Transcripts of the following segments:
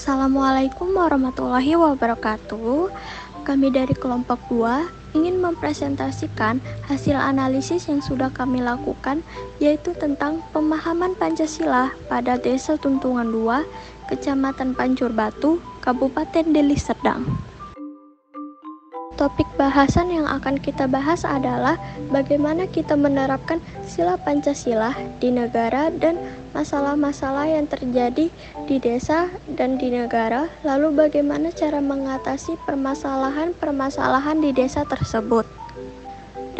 Assalamualaikum warahmatullahi wabarakatuh. Kami dari kelompok 2 ingin mempresentasikan hasil analisis yang sudah kami lakukan, yaitu tentang pemahaman Pancasila pada Desa Tuntungan 2, Kecamatan Pancur Batu, Kabupaten Deli Serdang. Topik bahasan yang akan kita bahas adalah bagaimana kita menerapkan sila Pancasila di negara dan masalah-masalah yang terjadi di desa dan di negara, lalu bagaimana cara mengatasi permasalahan-permasalahan di desa tersebut,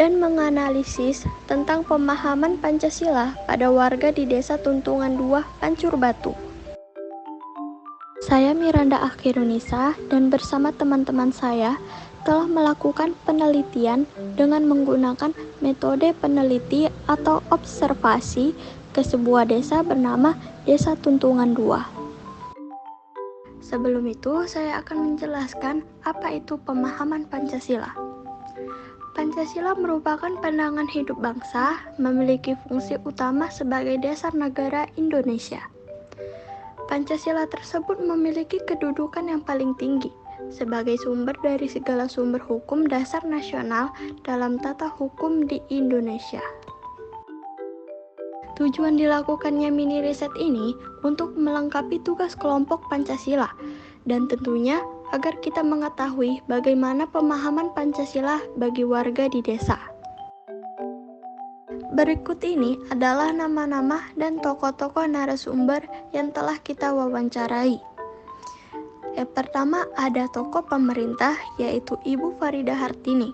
dan menganalisis tentang pemahaman Pancasila pada warga di Desa Tuntungan 2, Pancur Batu. Saya Miranda Akhirunisa dan bersama teman-teman saya telah melakukan penelitian dengan menggunakan metode peneliti atau observasi ke sebuah desa bernama Desa Tuntungan 2. Sebelum itu, saya akan menjelaskan apa itu pemahaman Pancasila. Pancasila merupakan pandangan hidup bangsa, memiliki fungsi utama sebagai dasar negara Indonesia. Pancasila tersebut memiliki kedudukan yang paling tinggi sebagai sumber dari segala sumber hukum dasar nasional dalam tata hukum di Indonesia. Tujuan dilakukannya mini riset ini untuk melengkapi tugas kelompok Pancasila dan tentunya agar kita mengetahui bagaimana pemahaman Pancasila bagi warga di desa. Berikut ini adalah nama-nama dan tokoh-tokoh narasumber yang telah kita wawancarai. Yang pertama ada tokoh pemerintah yaitu Ibu Farida Hartini.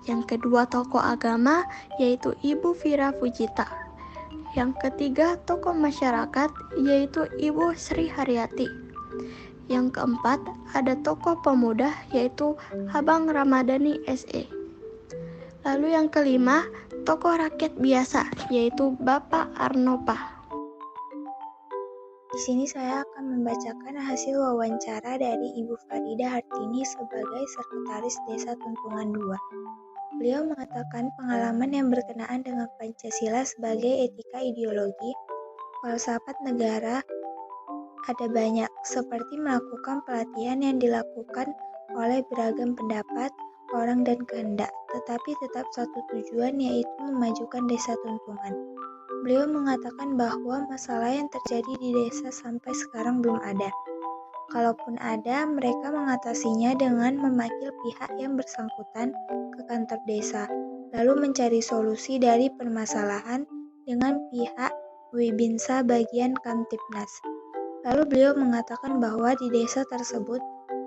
Yang kedua tokoh agama yaitu Ibu Fira Fujita. Yang ketiga tokoh masyarakat yaitu Ibu Sri Haryati. Yang keempat ada tokoh pemuda yaitu Abang Ramadhani SE. Lalu yang kelima tokoh rakyat biasa yaitu Bapak Arnopah. Di sini saya akan membacakan hasil wawancara dari Ibu Farida Hartini sebagai Sekretaris Desa Tuntungan 2. Beliau mengatakan pengalaman yang berkenaan dengan Pancasila sebagai etika ideologi, falsafat negara ada banyak, seperti melakukan pelatihan yang dilakukan oleh beragam pendapat, orang dan kehendak, tetapi tetap satu tujuan yaitu memajukan desa Tuntungan. Beliau mengatakan bahwa masalah yang terjadi di desa sampai sekarang belum ada. Kalaupun ada, mereka mengatasinya dengan memanggil pihak yang bersangkutan ke kantor desa, lalu mencari solusi dari permasalahan dengan pihak Wibinsa bagian Kamtibnas. Lalu beliau mengatakan bahwa di desa tersebut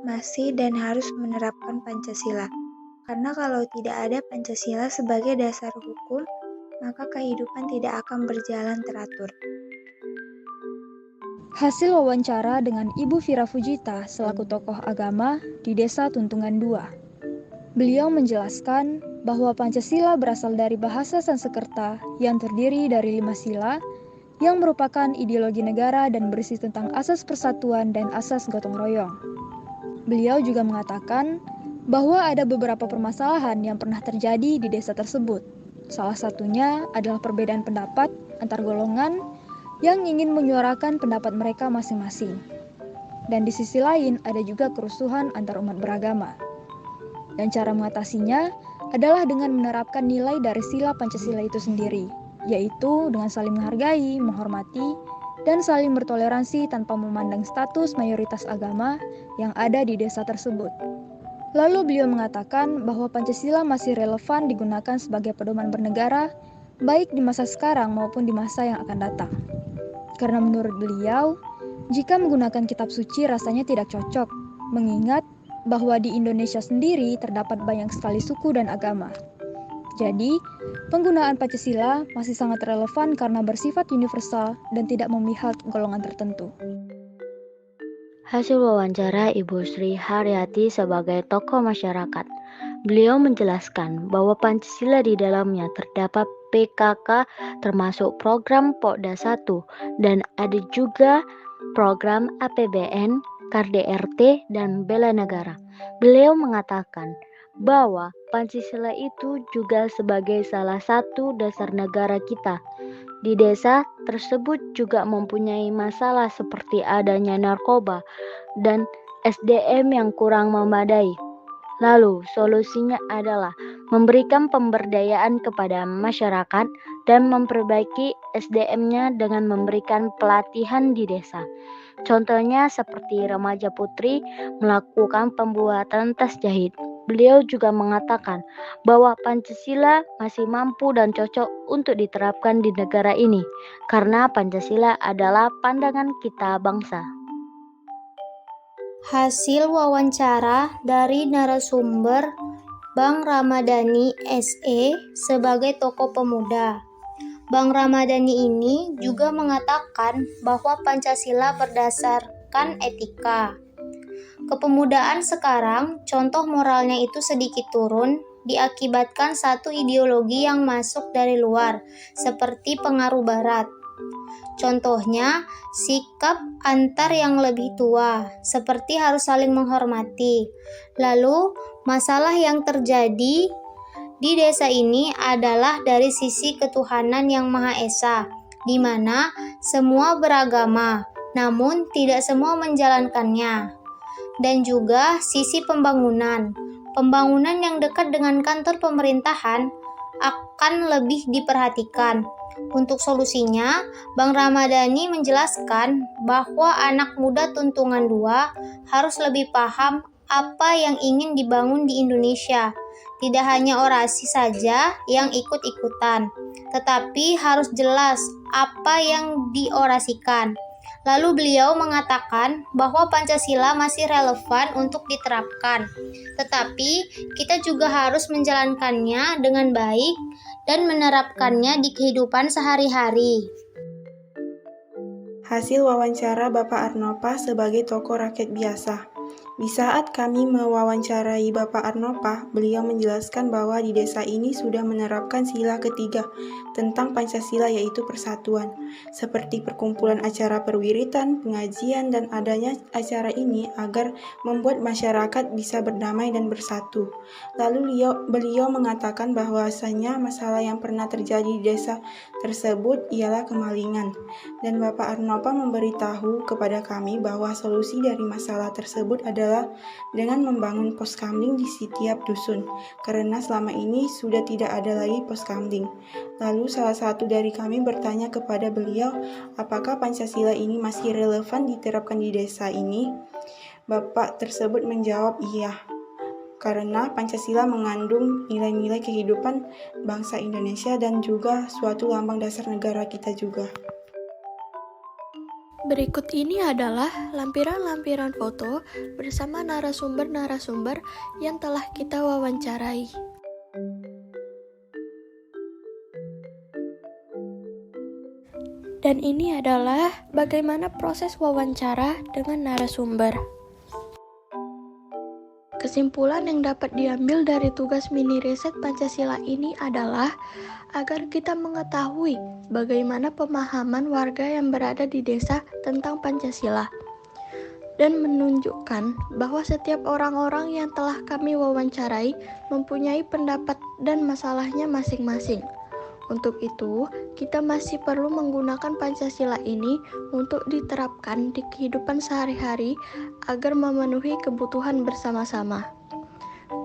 masih dan harus menerapkan Pancasila, karena kalau tidak ada Pancasila sebagai dasar hukum, maka kehidupan tidak akan berjalan teratur. Hasil wawancara dengan Ibu Fira Fujita selaku tokoh agama di Desa Tuntungan 2. Beliau menjelaskan bahwa Pancasila berasal dari bahasa Sanskerta yang terdiri dari 5 sila yang merupakan ideologi negara dan berisi tentang asas persatuan dan asas gotong royong. Beliau juga mengatakan bahwa ada beberapa permasalahan yang pernah terjadi di desa tersebut. Salah satunya adalah perbedaan pendapat antar golongan yang ingin menyuarakan pendapat mereka masing-masing. Dan di sisi lain ada juga kerusuhan antar umat beragama. Dan cara mengatasinya adalah dengan menerapkan nilai dari sila Pancasila itu sendiri, yaitu dengan saling menghargai, menghormati, dan saling bertoleransi tanpa memandang status mayoritas agama yang ada di desa tersebut. Lalu beliau mengatakan bahwa Pancasila masih relevan digunakan sebagai pedoman bernegara, baik di masa sekarang maupun di masa yang akan datang. Karena menurut beliau, jika menggunakan kitab suci rasanya tidak cocok, mengingat bahwa di Indonesia sendiri terdapat banyak sekali suku dan agama. Jadi, penggunaan Pancasila masih sangat relevan karena bersifat universal dan tidak memihak golongan tertentu. Hasil wawancara Ibu Sri Haryati sebagai tokoh masyarakat. Beliau menjelaskan bahwa Pancasila di dalamnya terdapat PKK termasuk program Pokda 1 dan ada juga program APBN, KDRT, dan Bela Negara. Beliau mengatakan bahwa Pancasila itu juga sebagai salah satu dasar negara kita di desa tersebut juga mempunyai masalah seperti adanya narkoba dan SDM yang kurang memadai. Lalu, solusinya adalah memberikan pemberdayaan kepada masyarakat dan memperbaiki SDM-nya dengan memberikan pelatihan di desa. Contohnya seperti remaja putri melakukan pembuatan tas jahit. Beliau juga mengatakan bahwa Pancasila masih mampu dan cocok untuk diterapkan di negara ini karena Pancasila adalah pandangan kita bangsa. Hasil wawancara dari narasumber Bang Ramadhani SE sebagai tokoh pemuda. Bang Ramadhani ini juga mengatakan bahwa Pancasila berdasarkan etika. Kepemudaan sekarang, contoh moralnya itu sedikit turun diakibatkan satu ideologi yang masuk dari luar, seperti pengaruh barat. Contohnya, sikap antar yang lebih tua, seperti harus saling menghormati. Lalu, masalah yang terjadi di desa ini adalah dari sisi ketuhanan yang Maha Esa, di mana semua beragama, namun tidak semua menjalankannya. Dan juga sisi pembangunan. Pembangunan yang dekat dengan kantor pemerintahan akan lebih diperhatikan. Untuk solusinya, Bang Ramadhani menjelaskan bahwa anak muda tuntungan 2 harus lebih paham apa yang ingin dibangun di Indonesia. Tidak hanya orasi saja yang ikut-ikutan, tetapi harus jelas apa yang diorasikan. Lalu beliau mengatakan bahwa Pancasila masih relevan untuk diterapkan, tetapi kita juga harus menjalankannya dengan baik dan menerapkannya di kehidupan sehari-hari. Hasil wawancara Bapak Arnopa sebagai tokoh rakyat biasa. Di saat kami mewawancarai Bapak Arnopa, beliau menjelaskan bahwa di desa ini sudah menerapkan sila ketiga tentang Pancasila, yaitu persatuan, seperti perkumpulan acara perwiritan, pengajian, dan adanya acara ini agar membuat masyarakat bisa berdamai dan bersatu. Lalu beliau mengatakan bahwasanya masalah yang pernah terjadi di desa tersebut ialah kemalingan, dan Bapak Arnopa memberitahu kepada kami bahwa solusi dari masalah tersebut adalah dengan membangun poskamling di setiap dusun, karena selama ini sudah tidak ada lagi poskamling. Lalu salah satu dari kami bertanya kepada beliau, apakah Pancasila ini masih relevan diterapkan di desa ini? Bapak tersebut menjawab iya, karena Pancasila mengandung nilai-nilai kehidupan bangsa Indonesia dan juga suatu lambang dasar negara kita juga. Berikut ini adalah lampiran-lampiran foto bersama narasumber-narasumber yang telah kita wawancarai. Dan ini adalah bagaimana proses wawancara dengan narasumber. Kesimpulan yang dapat diambil dari tugas mini riset Pancasila ini adalah agar kita mengetahui bagaimana pemahaman warga yang berada di desa tentang Pancasila dan menunjukkan bahwa setiap orang-orang yang telah kami wawancarai mempunyai pendapat dan masalahnya masing-masing. Untuk itu, kita masih perlu menggunakan Pancasila ini untuk diterapkan di kehidupan sehari-hari agar memenuhi kebutuhan bersama-sama.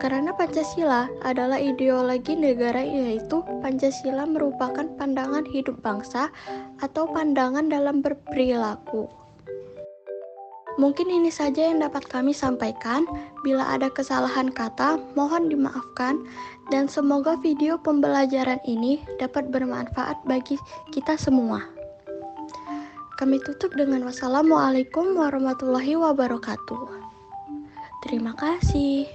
Karena Pancasila adalah ideologi negara, yaitu Pancasila merupakan pandangan hidup bangsa atau pandangan dalam berperilaku. Mungkin ini saja yang dapat kami sampaikan. Bila ada kesalahan kata, mohon dimaafkan, dan semoga video pembelajaran ini dapat bermanfaat bagi kita semua. Kami tutup dengan wassalamualaikum warahmatullahi wabarakatuh. Terima kasih.